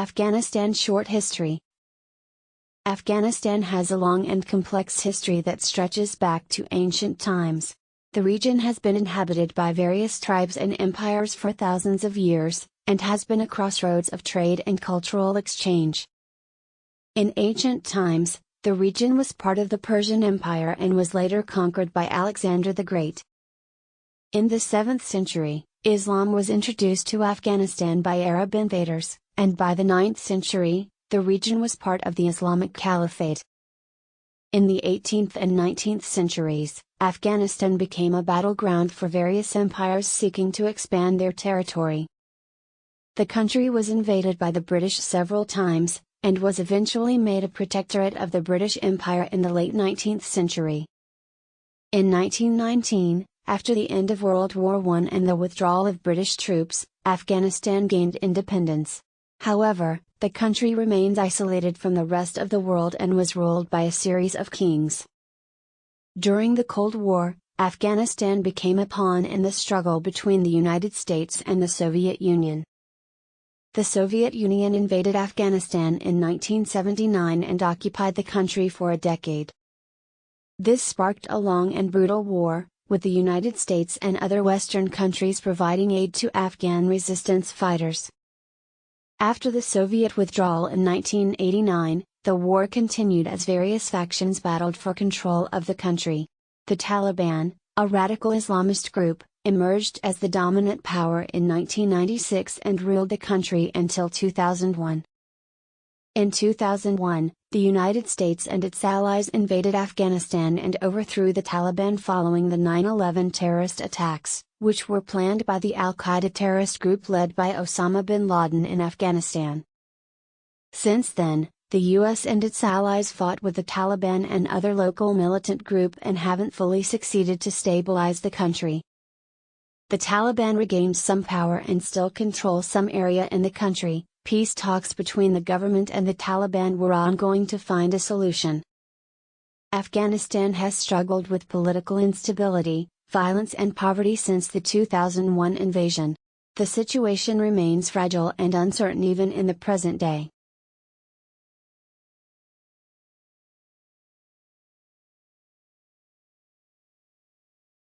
Afghanistan short history. Afghanistan has a long and complex history that stretches back to ancient times. The region has been inhabited by various tribes and empires for thousands of years, and has been a crossroads of trade and cultural exchange. In ancient times, the region was part of the Persian Empire and was later conquered by Alexander the Great. In the 7th century, Islam was introduced to Afghanistan by Arab invaders, and by the 9th century, the region was part of the Islamic Caliphate. In the 18th and 19th centuries, Afghanistan became a battleground for various empires seeking to expand their territory. The country was invaded by the British several times, and was eventually made a protectorate of the British Empire in the late 19th century. In 1919, after the end of World War I and the withdrawal of British troops, Afghanistan gained independence. However, the country remains isolated from the rest of the world and was ruled by a series of kings. During the Cold War, Afghanistan became a pawn in the struggle between the United States and the Soviet Union. The Soviet Union invaded Afghanistan in 1979 and occupied the country for a decade. This sparked a long and brutal war, with the United States and other Western countries providing aid to Afghan resistance fighters. After the Soviet withdrawal in 1989, the war continued as various factions battled for control of the country. The Taliban, a radical Islamist group, emerged as the dominant power in 1996 and ruled the country until 2001. In 2001, the United States and its allies invaded Afghanistan and overthrew the Taliban following the 9/11 terrorist attacks, which were planned by the Al-Qaeda terrorist group led by Osama bin Laden in Afghanistan. Since then, the US and its allies fought with the Taliban and other local militant groups and haven't fully succeeded to stabilize the country. The Taliban regained some power and still control some area in the country. Peace talks between the government and the Taliban were ongoing to find a solution. Afghanistan has struggled with political instability, violence and poverty since the 2001 invasion. The situation remains fragile and uncertain even in the present day.